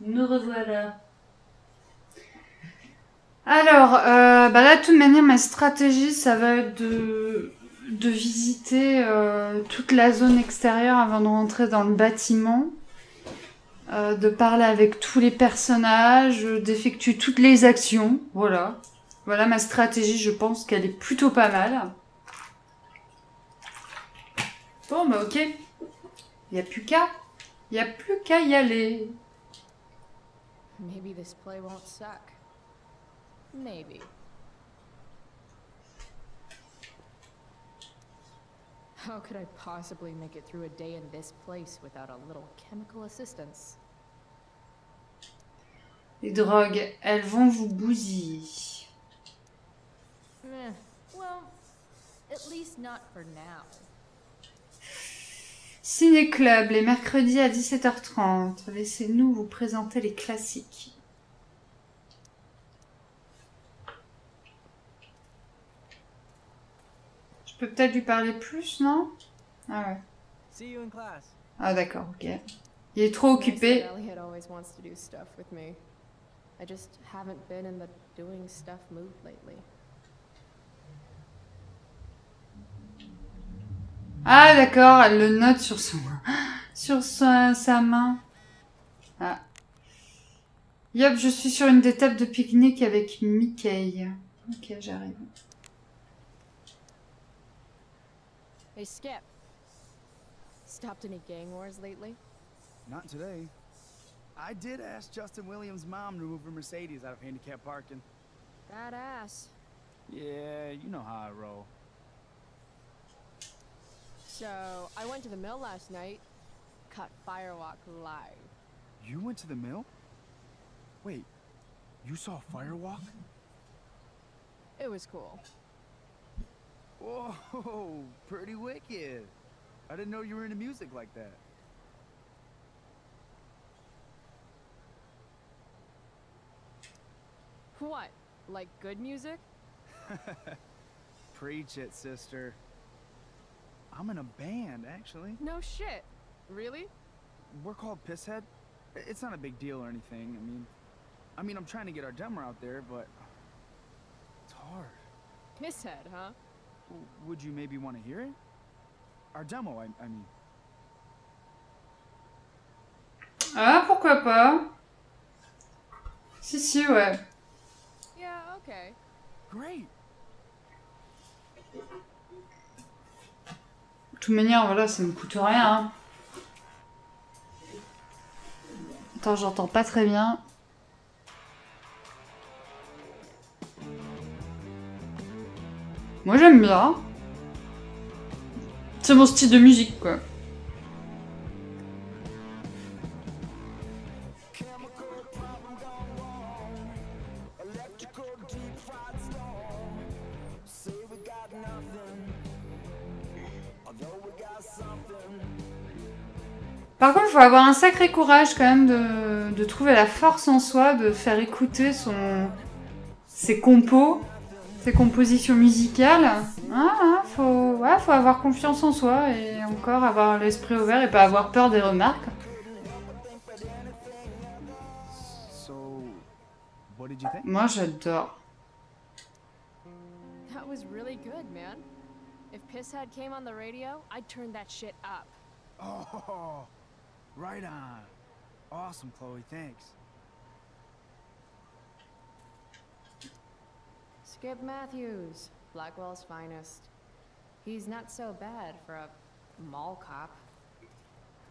Nous revoilà. Alors, bah là, de toute manière, ma stratégie, ça va être de visiter toute la zone extérieure avant de rentrer dans le bâtiment, de parler avec tous les personnages, d'effectuer toutes les actions, voilà. Voilà ma stratégie, je pense qu'elle est plutôt pas mal. Bon, bah ok. Il n'y a plus qu'à y aller. Maybe this play won't suck. Maybe. How could I possibly make it through a day in this place without a little chemical assistance? Les drogues, elles vont vous bousiller. Well, at least not for now. Ciné-club, les mercredis à 17h30. Laissez-nous vous présenter les classiques. Je peux peut-être lui parler plus, non? Ah ouais. Ah d'accord, ok. Il est trop occupé. Ah d'accord, elle le note sur sa main. Ah. Yop, je suis sur une des tables de pique-nique avec Mickey. Ok, j'arrive. Hey Skip. Stopped any gang wars lately? Not today. I did ask Justin Williams' mom to move her Mercedes out of handicap parking. Badass. Yeah, you know how I roll. So, I went to the mill last night. Caught Firewalk live. You went to the mill? Wait, you saw Firewalk? It was cool. Whoa, pretty wicked. I didn't know you were into music like that. What? Like good music? Preach it, sister. I'm in a band, actually. No shit. Really? We're called Pisshead. It's not a big deal or anything. I mean, I'm trying to get our demo out there, but it's hard. Pisshead, huh? Would you maybe want to hear it? Our demo, I mean. Ah, pourquoi pas? Si, ouais. Yeah, okay. Great. De toute manière, voilà, ça ne coûte rien. Hein. Attends, j'entends pas très bien. Moi, j'aime bien. C'est mon style de musique, quoi. Par contre, il faut avoir un sacré courage quand même de trouver la force en soi, de faire écouter ses compos, ses compositions musicales. Faut avoir confiance en soi et encore avoir l'esprit ouvert et pas avoir peur des remarques. Moi, j'adore. That was really good, man. If Pisshead came on the radio, I'd turn that shit up. Oh, right on. Awesome, Chloe, thanks. Skip Matthews, Blackwell's finest. He's not so bad for a mall cop.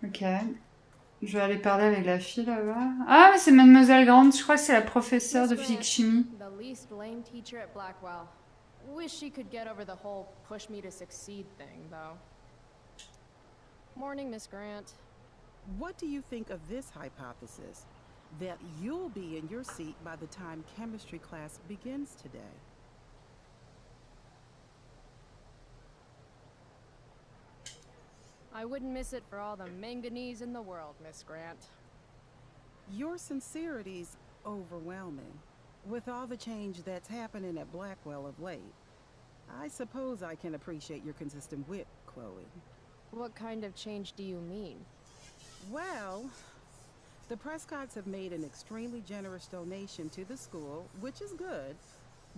Ok. Je vais aller parler avec la fille là-bas. Ah, mais c'est Mademoiselle Grande, je crois que c'est la professeure de physique-chimie. The least lame teacher at Blackwell. Wish she could get over the whole push me to succeed thing, though. Morning, Miss Grant. What do you think of this hypothesis? That you'll be in your seat by the time chemistry class begins today. I wouldn't miss it for all the manganese in the world, Miss Grant. Your sincerity's overwhelming. With all the change that's happening at Blackwell of late, I suppose I can appreciate your consistent wit, Chloe. What kind of change do you mean? Well, the Prescotts have made an extremely generous donation to the school, which is good,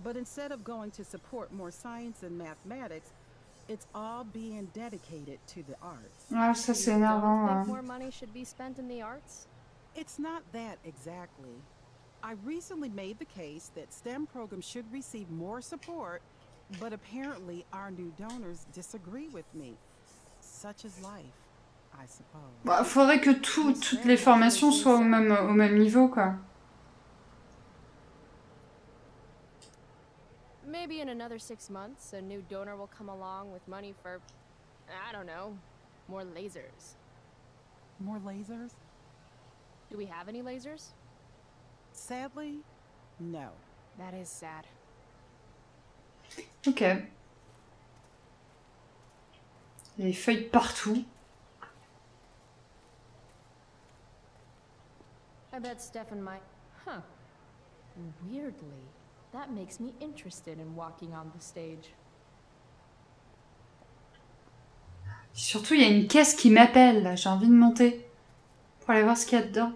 but instead of going to support more science and mathematics, it's all being dedicated to the arts. Ah, ça c'est You don't énervant. think more money should be spent in the arts? It's not that exactly. I recently made the case that STEM programs should receive more support, but apparently our new donors disagree with me. Such is life, I suppose. Bah, faudrait que toutes les formations soient au même niveau, quoi. Maybe in another 6 months, a new donor will come along with money for, I don't know, more lasers. More lasers? Do we have any lasers? Sadly, no. That is sad. Ok. Il y a des feuilles partout. I bet Stefan might... Huh. Weirdly, that makes me interested in walking on the stage. Surtout, il y a une caisse qui m'appelle, là. J'ai envie de monter. Pour aller voir ce qu'il y a dedans.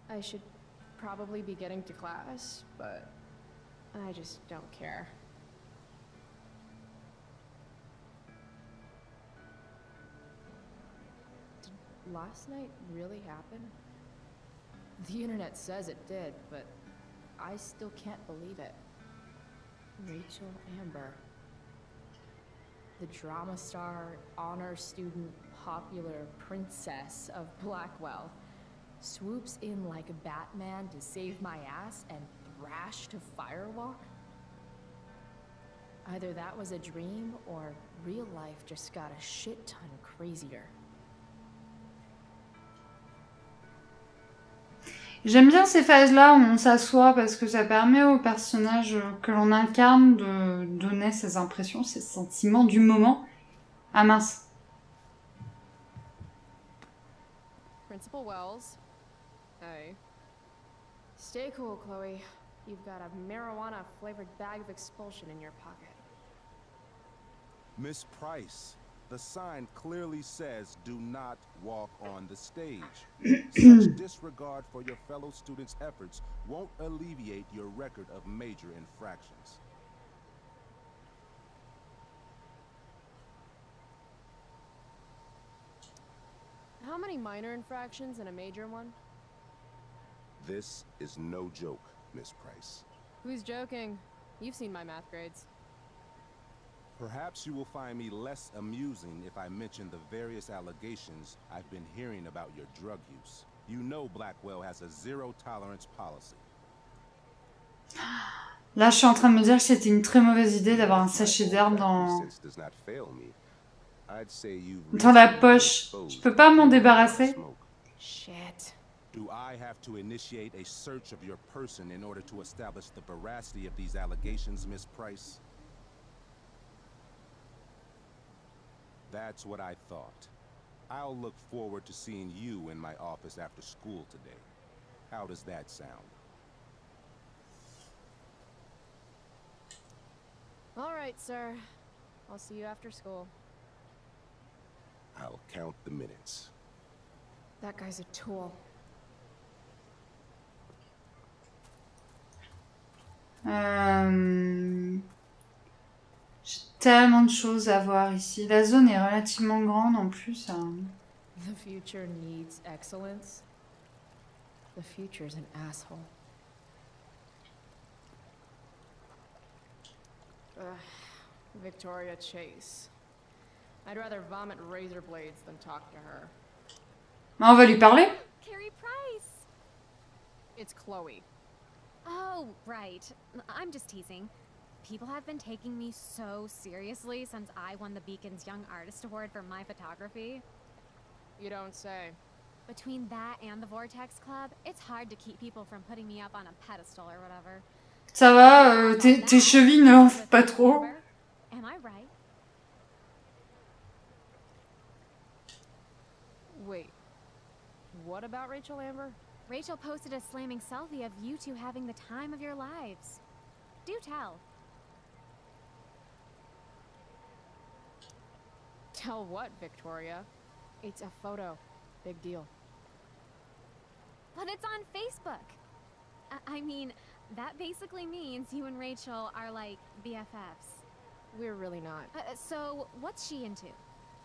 I should probably be getting to class, but I just don't care. Did last night really happen? The internet says it did, but I still can't believe it. Rachel Amber. The drama star, honor student, popular princess of Blackwell. Swoops in like Batman to save my ass and thrash to firewalk? Either that was a dream or real life just got a shit ton crazier. J'aime bien ces phases-là où on s'assoit parce que ça permet au personnage que l'on incarne de donner ses impressions, ses sentiments du moment. Ah mince. Principal Wells. Hey. Stay cool, Chloe. You've got a marijuana-flavored bag of expulsion in your pocket. Miss Price, the sign clearly says do not walk on the stage. Such disregard for your fellow students' efforts won't alleviate your record of major infractions. How many minor infractions and a major one? This is no joke, Miss Price. Who's joking? You've seen my math grades. Perhaps you will find me less amusing if I mention the various allegations I've been hearing about your drug use. You know Blackwell has a zero-tolerance policy. Là, je suis en train de me dire que c'était une très mauvaise idée d'avoir un sachet d'herbe dans la poche. Je peux pas m'en débarrasser. Shit. Do I have to initiate a search of your person in order to establish the veracity of these allegations, Miss Price? That's what I thought. I'll look forward to seeing you in my office after school today. How does that sound? All right, sir. I'll see you after school. I'll count the minutes. That guy's a tool. J'ai tellement de choses à voir ici. La zone est relativement grande en plus. The future needs excellence. The future's an asshole. Victoria Chase. I'd rather vomit razor blades than talk to her. On va lui parler. Carrie Price! It's Chloe. Oh, right. I'm just teasing. People have been taking me so seriously since I won the Beacon's Young Artist Award for my photography. You don't say. Between that and the Vortex Club, it's hard to keep people from putting me up on a pedestal or whatever. Ça va, tes chevilles ne l'enflent pas trop. Am I right? Wait, what about Rachel Amber? Rachel posted a slamming selfie of you two having the time of your lives. Do tell. Tell what, Victoria? It's a photo. Big deal. But it's on Facebook. I mean, that basically means you and Rachel are like BFFs. We're really not. So, what's she into?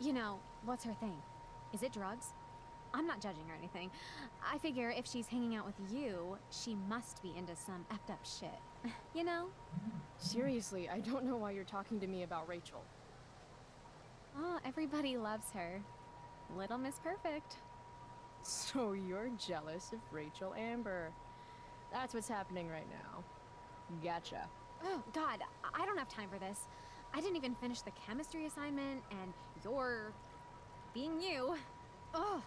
You know, what's her thing? Is it drugs? I'm not judging or anything. I figure if she's hanging out with you, she must be into some effed up shit. You know? Seriously, I don't know why you're talking to me about Rachel. Oh, everybody loves her. Little Miss Perfect. So you're jealous of Rachel Amber. That's what's happening right now. Gotcha. Oh, God, I don't have time for this. I didn't even finish the chemistry assignment, and you're being you. Ugh.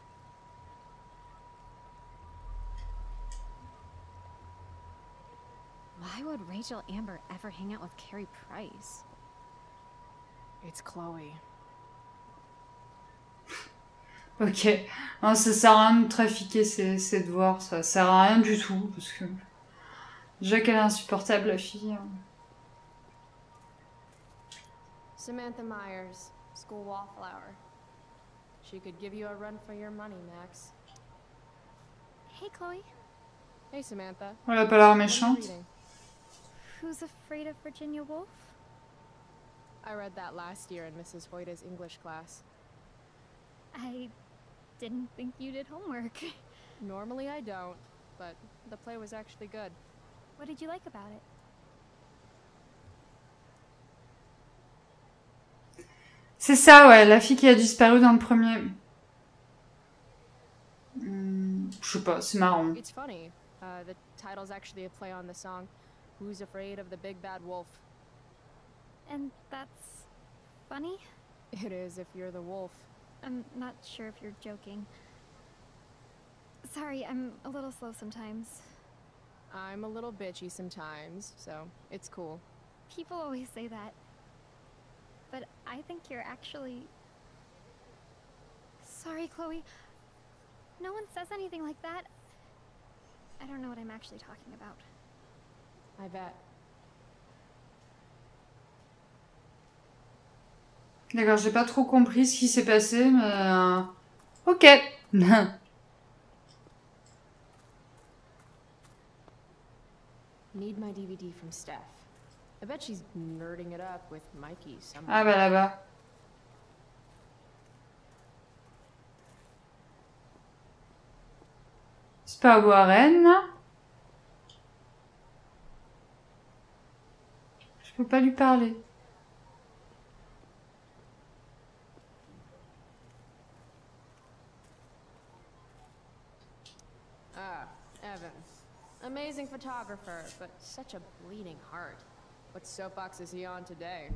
Why would Rachel Amber ever hang out with Carrie Price? It's Chloe. Ok. Non, ça sert à rien de trafiquer ses devoirs, ça sert à rien du tout, parce que... Déjà qu'elle est insupportable, la fille. Samantha Myers, school wallflower. She could give you a run for your money, Max. Hey, Chloe. Hey, Samantha. Elle a pas l'air What are you méchante. reading? Who's Afraid of Virginia Woolf? I read that last year in Mrs. Hoyta's English class. I didn't think you did homework. Normally I don't, but the play was actually good. What did you like about it? C'est ça, ouais, la fille qui a disparu dans le premier. Je sais pas, c'est marrant. It's funny. The title's actually a play on the song, Who's Afraid of the Big Bad Wolf? And that's funny? It is if you're the wolf. I'm not sure if you're joking. Sorry, I'm a little slow sometimes. I'm a little bitchy sometimes, so it's cool. People always say that. But I think you're actually... Sorry, Chloe. No one says anything like that. I don't know what I'm actually talking about. I bet. D'accord, j'ai pas trop compris ce qui s'est passé, mais... Ok. Need my DVD from Steph. I bet she's nerding it up with Mikey somewhere. Ah bah là-bas. C'est pas Warren, là? Je peux pas lui parler. Ah, Evan. Amazing photographer, but such a bleeding heart. What soapbox is he on today?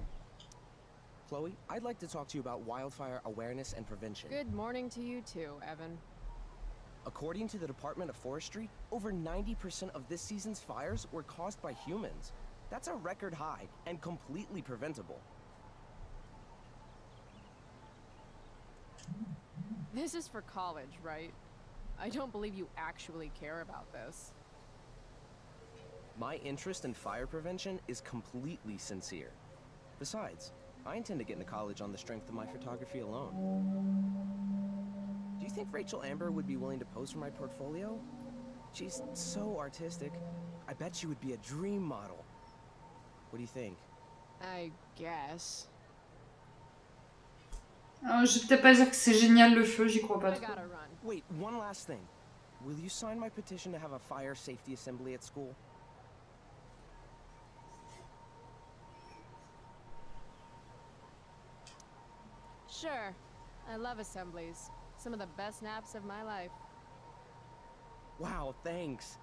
Chloe, I'd like to talk to you about wildfire awareness and prevention. Good morning to you too, Evan. According to the Department of Forestry, over 90% of this season's fires were caused by humans. That's a record high and completely preventable. This is for college, right? I don't believe you actually care about this. My interest in fire prevention is completely sincere. Besides, I intend to get into college on the strength of my photography alone. Do you think Rachel Amber would be willing to pose for my portfolio? She's so artistic. I bet she would be a dream model. What do you think? I guess. Alors, je vais peut-être pas dire que c'est génial le feu, j'y crois pas I trop. gotta run. Wait, one last thing. Will you sign my petition to have a fire safety assembly at school? Sure. I love assemblies. Some of the best naps of my life. Wow, thanks.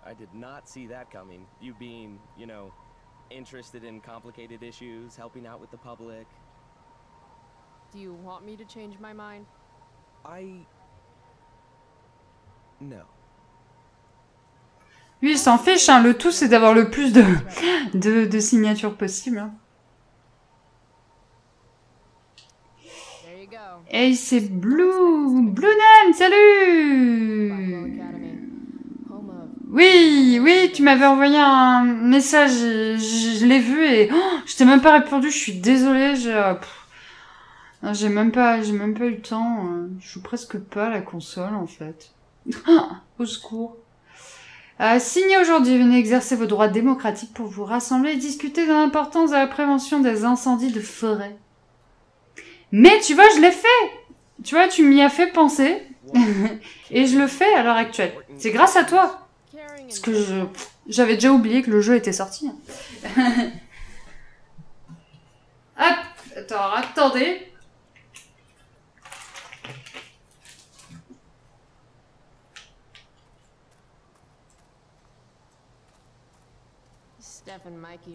I did not see that coming. You being, you know, interested in complicated issues, helping out with the public. Do you want me to change my mind? No. Lui, il s'en fiche, hein. Le tout, c'est d'avoir le plus de signatures possible. Hein. There you go. Hey, c'est Blue Nan, salut! Oui, oui, tu m'avais envoyé un message, et je l'ai vu et je t'ai même pas répondu, je suis désolée, j'ai même pas eu le temps, je joue presque pas à la console en fait. Au secours. Signez aujourd'hui, venez exercer vos droits démocratiques pour vous rassembler et discuter de l'importance de la prévention des incendies de forêt. Mais tu vois, je l'ai fait! Tu vois, tu m'y as fait penser et je le fais à l'heure actuelle. C'est grâce à toi! Parce que j'avais déjà oublié que le jeu était sorti. Hop, attendez.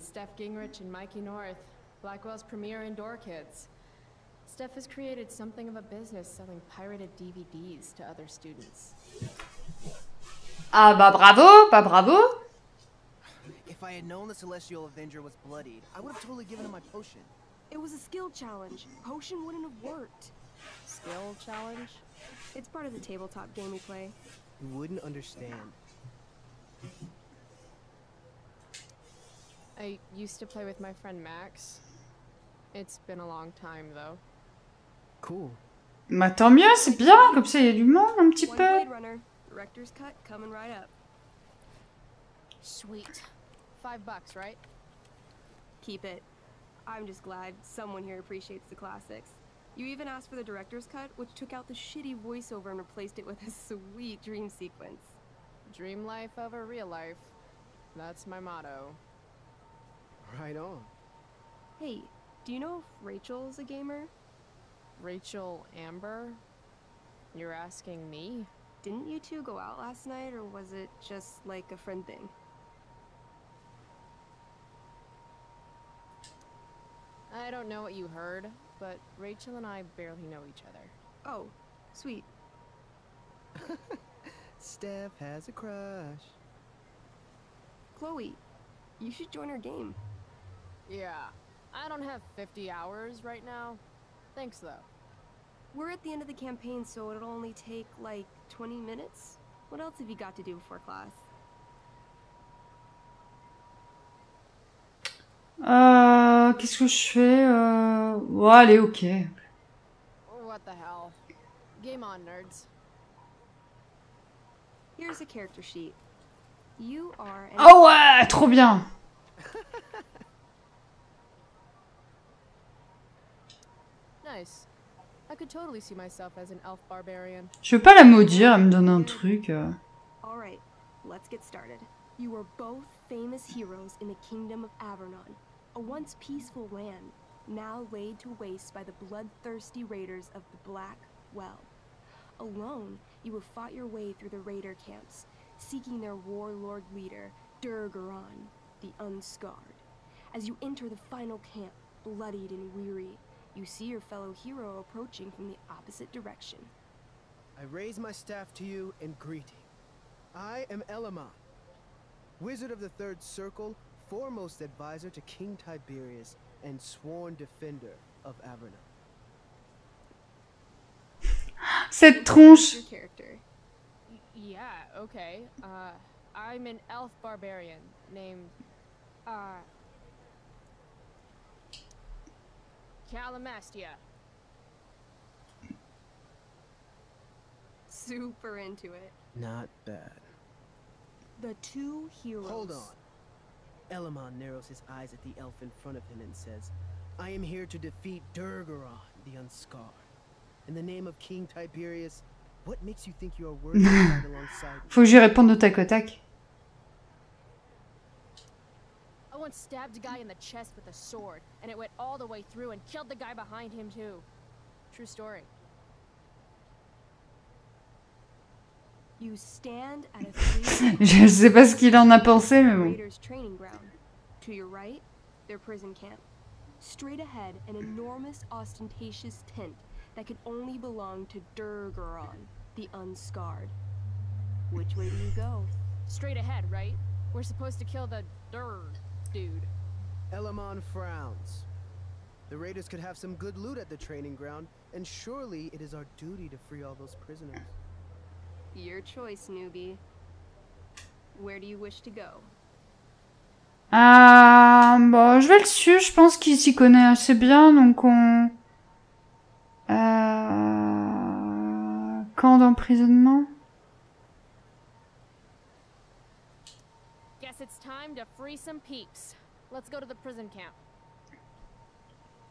Steph Gingrich and Mikey North, Blackwell's premier indoor kids. Steph has created something of a business selling pirated DVDs to other students. Ah bah bravo. If I had known the Celestial Avenger was bloodied, I would have totally given him my potion. It was a skill challenge. Potion wouldn't have worked. Skill challenge? It's part of the tabletop game we play. You wouldn't understand. I used to play with my friend Max. It's been a long time though. Cool. Bah tant mieux, c'est bien, comme ça il y a du monde un petit One peu. Blade Runner. Director's cut coming right up. Sweet. $5, right? Keep it. I'm just glad someone here appreciates the classics. You even asked for the director's cut, which took out the shitty voiceover and replaced it with a sweet dream sequence. Dream life over real life. That's my motto. Right on. Hey, do you know if Rachel's a gamer? Rachel Amber? You're asking me? Didn't you two go out last night, or was it just like a friend thing? I don't know what you heard, but Rachel and I barely know each other. Oh, sweet. Steph has a crush. Chloe, you should join our game. Yeah, I don't have 50 hours right now. Thanks though. We're at the end of the campaign, so it'll only take like 20 minutes. What else have you got to do before class? Qu'est-ce que je fais Ouais, allez, ok. What the hell? Game on, nerds. Here's a character sheet. You are an Oh ouais, trop bien. Nice. I could totally see myself as an elf barbarian. Je veux pas la maudire, elle me donne un truc. All right, let's get started. You are both famous heroes in the kingdom of Avernon, a once peaceful land, now laid to waste by the bloodthirsty raiders of the Black Well. Alone, you have fought your way through the raider camps, seeking their warlord leader, Durgaron, the Unscarred. As you enter the final camp, bloodied and weary, you see your fellow hero approaching from the opposite direction. I raise my staff to you in greeting. I am Elamon, Wizard of the Third Circle, foremost advisor to King Tiberius, and sworn defender of Avernon. Cette tronche. Your character. Yeah, okay. I'm an elf barbarian named, Calamastia. Super into it. Not bad. The two heroes. Hold on. Elamon narrows his eyes at the elf in front of him and says, I am here to defeat Durgaron, the Unscarred. In the name of King Tiberius, what makes you think you are worthy to fight alongside me? Faut que j'y réponde au tac au tac. I once stabbed a guy in the chest with a sword, and it went all the way through and killed the guy behind him too. True story. You stand at a three Je sais pas ce qu'il en a pensé, mais bon. Raiders training ground. To your right, their prison camp. Straight ahead, an enormous, ostentatious tent that could only belong to Durgaron, the Unscarred. Which way do you go? Straight ahead, right? We're supposed to kill the dude. Elamon frowns. The raiders could have some good loot at the training ground, and surely it is our duty to free all those prisoners. Your choice, newbie. Where do you wish to go? Bon, je vais le suivre, je pense qu'il s'y connaît assez bien, donc on... Camp d'emprisonnement. Guess it's time to free some peeps. Let's go to the prison camp.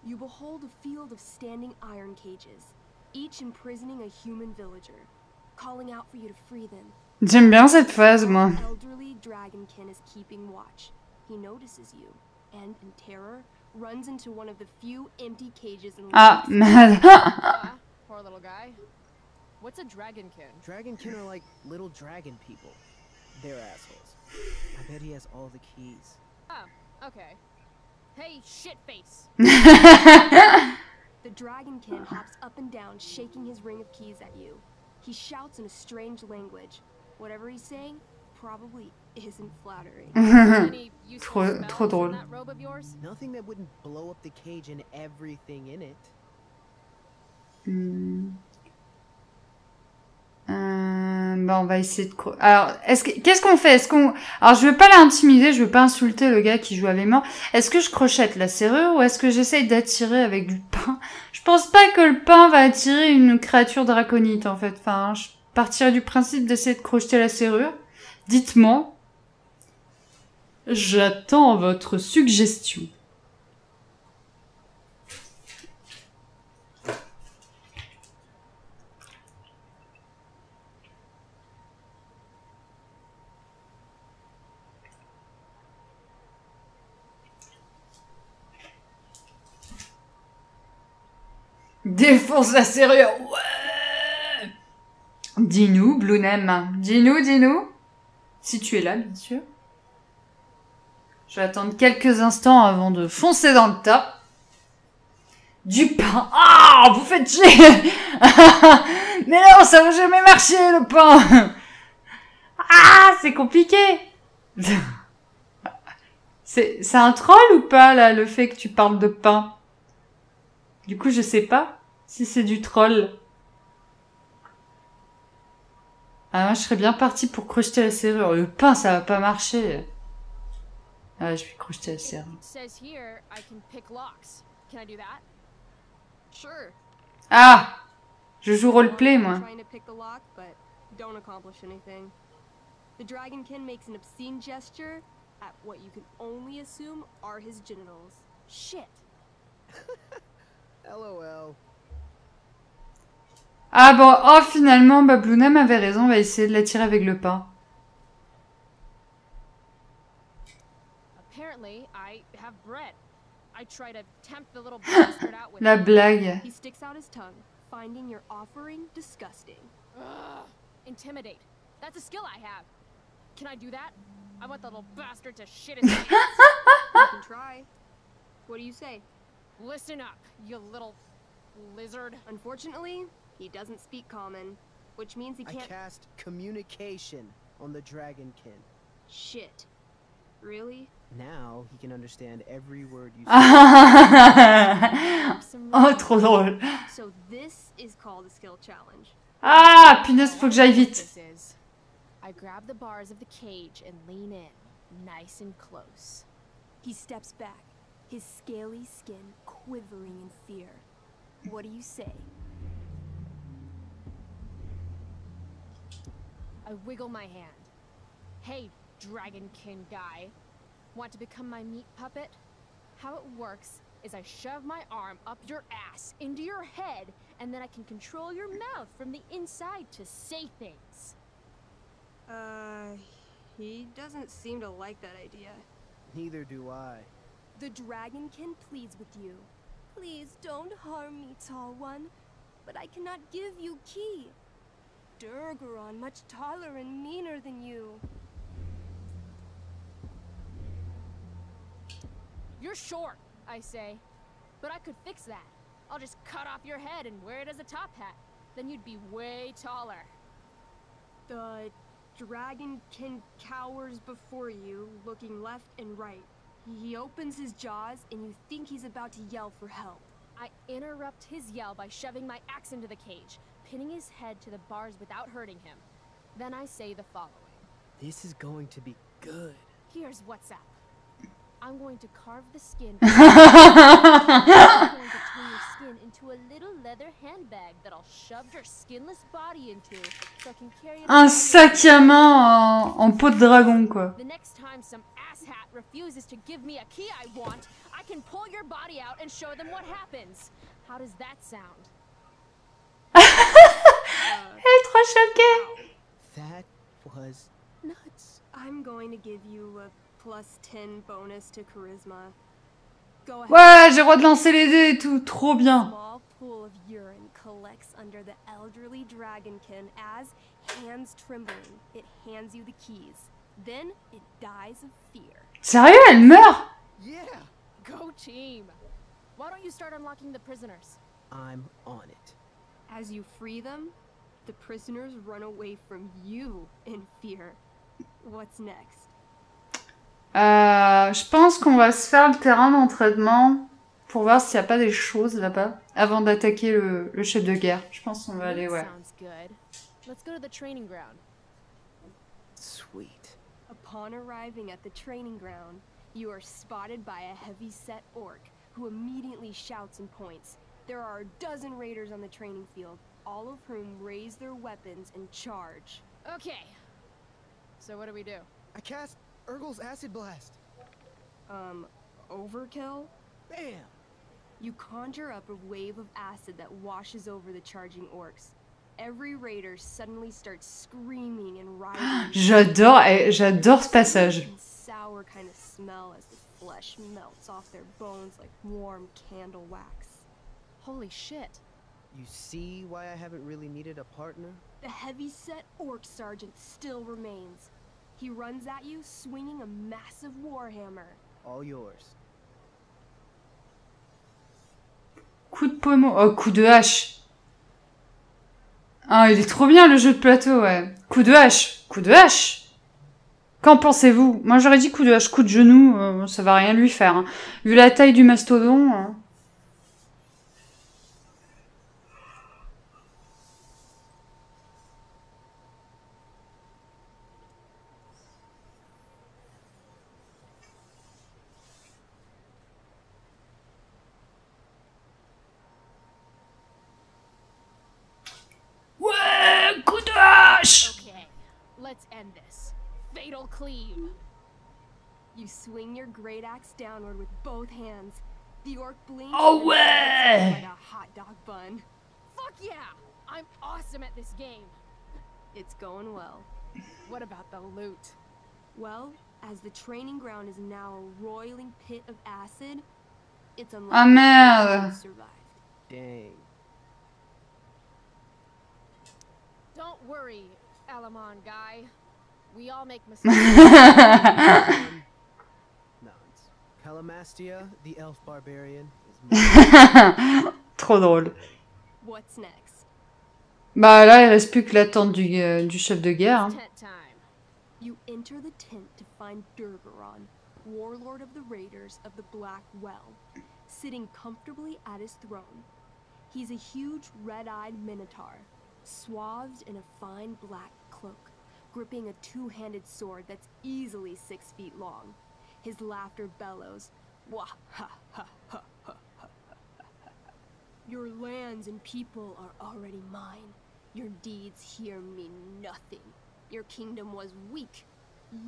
You behold a field of standing iron cages, each imprisoning a human villager, calling out for you to free them. J'aime bien cette phase, moi. Elderly dragonkin is keeping watch. He notices you, and in terror, runs into one of the few empty cages in the merde. Poor little guy. What's a dragonkin? Dragonkin are like little dragon people. They're assholes. I bet he has all the keys. Oh, okay. Hey, shitface! The dragonkin hops up and down, shaking his ring of keys at you. He shouts in a strange language. Whatever he's saying probably isn't flattering. Any useful Trop spells drôle. in that robe of yours? Nothing that wouldn't blow up the cage and everything in it. Bah on va essayer de... Alors, qu'est-ce qu'on fait? Alors, je veux pas l'intimider, je veux pas insulter le gars qui joue avec moi. Est-ce que je crochette la serrure ou est-ce que j'essaye d'attirer avec du pain? Je pense pas que le pain va attirer une créature draconite, en fait. Enfin, je partirais du principe d'essayer de crocheter la serrure. Dites-moi. J'attends votre suggestion. Défonce la serrure. Ouais. Dis-nous, Blunem. Dis-nous. Si tu es là, bien sûr. Je vais attendre quelques instants avant de foncer dans le tas. Du pain. Ah, vous faites chier. Mais non, ça va jamais marcher, le pain. Ah, c'est compliqué. C'est un troll ou pas, là, le fait que tu parles de pain? Du coup, je sais pas si c'est du troll. Ah, moi, je serais bien partie pour crocheter la serrure. Le pain, ça va pas marcher. Ah, je vais crocheter la serrure. Ah! Je joue roleplay, moi. Don't accomplish anything. The dragonkin makes an obscene gesture at what you can only assume are his genitals. Shit. LOL. Ah bon, oh finalement, bah Blunam avait raison, on va essayer de l'attirer avec le pain. Apparently, I have bread. I try to tempt the little bastard out with La blague. He sticks out his tongue, finding your offering disgusting. Ugh, intimidate. That's a skill I have. Can I do that? I want the little bastard to shit his pants. You can try. What do you say? Listen up, you little lizard. Unfortunately, he doesn't speak common, which means he can't... I cast communication on the dragonkin. Shit. Really? Now he can understand every word you say. Oh, trop drôle. So this is called a skill challenge. Ah, punaise, faut que j'aille vite. I grab the bars of the cage and lean in, nice and close. He steps back, his scaly skin quivering in fear. What do you say? I wiggle my hand. Hey, dragonkin guy. Want to become my meat puppet? How it works is I shove my arm up your ass into your head, and then I can control your mouth from the inside to say things. He doesn't seem to like that idea. Neither do I. The dragonkin pleads with you. Please don't harm me, tall one, but I cannot give you key. Durgaron much taller and meaner than you. You're short, I say, but I could fix that. I'll just cut off your head and wear it as a top hat. Then you'd be way taller. The dragonkin cowers before you, looking left and right. He opens his jaws, and you think he's about to yell for help. I interrupt his yell by shoving my axe into the cage, pinning his head to the bars without hurting him. Then I say the following. This is going to be good. Here's what's up. I'm going to carve the skin. I'm going to turn your skin into a little leather handbag that I'll shove your skinless body into so I can carry it. Un sac à main en peau de dragon, quoi. The next time some asshat refuses to give me a key I want, I can pull your body out and show them what happens. How does that sound? Elle est trop choquée. That was nuts. I'm going to give you a +10 bonus to charisma. Go ahead. Ouais, j'ai le droit de lancer les dés et tout, trop bien. Small pool of urine collects under the elderly dragonkin as, hands trembling, it hands you the keys. Then it dies of fear. Sérieux, elle meurt? Yeah, Go team! Why don't you start unlocking the prisoners? I'm on it. As you free them, the prisoners run away from you in fear. What's next? Je pense qu'on va se faire le terrain d'entraînement pour voir s'il n'y a pas des choses là-bas avant d'attaquer le chef de guerre. Je pense qu'on va aller, ouais. Sounds good. Let's go to the training ground. Sweet. Upon arriving at the training ground, you are spotted by a heavy-set orc who immediately shouts and points. There are a dozen raiders on the training field, all of whom raise their weapons and charge. Okay. So what do we do? I cast Urgel's Acid Blast. Overkill? Bam! You conjure up a wave of acid that washes over the charging orcs. Every raider suddenly starts screaming and writhing. J'adore ce passage. A sour kind of smell as the flesh melts off their bones like warm candle wax. Holy shit. You see why I haven't really needed a partner? The heavy-set orc sergeant still remains. He runs at you, swinging a massive warhammer. All yours. Coup de pommeau. Oh, coup de hache. Ah, il est trop bien le jeu de plateau, ouais. Coup de hache. Coup de hache. Qu'en pensez-vous? Moi, j'aurais dit coup de hache. Coup de genou, ça va rien lui faire. Hein. Vu la taille du mastodon... Hein. Ouais, coup de hache. Okay. Let's end this. Fatal cleave. You swing your great axe downward with both hands. The orc blinks Oh and ouais. like a hot dog bun. Fuck yeah! I'm awesome at this game. It's going well. What about the loot? Well, as the training ground is now a roiling pit of acid, it's Ah unlikely merde. you survived. Dang. Don't worry, Alamon guy. We all make mistakes. Nods. Calamastia, the elf barbarian, is Trop drôle. What's next? Bah là, il reste plus que l'attente du chef de guerre. Hein. Tent time. You enter the tent to find Durgaron, warlord of the raiders of the Black Well, sitting comfortably at his throne. He's a huge red-eyed minotaur, swathed in a fine black cloak, gripping a two-handed sword that's easily 6 feet long. His laughter bellows, "Wah ha ha ha ha ha ha ha. Your lands and people are already mine. Your deeds here mean nothing. Your kingdom was weak.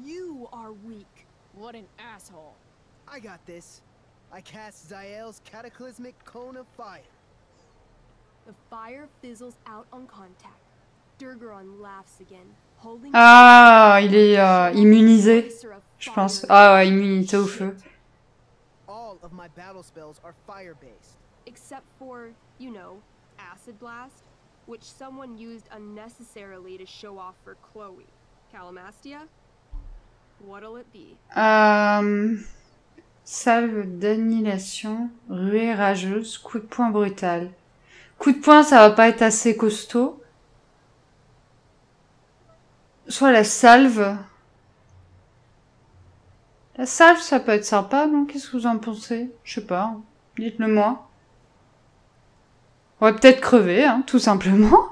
You are weak." What an asshole. I got this. I cast Zael's cataclysmic cone of fire. The fire fizzles out on contact. Durgaron laughs again, holding Ah, il est immunisé, je pense. Ah ouais, immunité au feu. All of my battle spells are fire-based. except for, you know, acid blast, which someone used unnecessarily to show off for Chloe. Calamastia? What'll it be? Salve d'annihilation, ruée rageuse, coup de poing brutal. Coup de poing, ça va pas être assez costaud. soit la salve. La salve, ça peut être sympa, non? Qu'est-ce que vous en pensez? Je sais pas. Dites-le moi. On va peut-être crever, hein, tout simplement.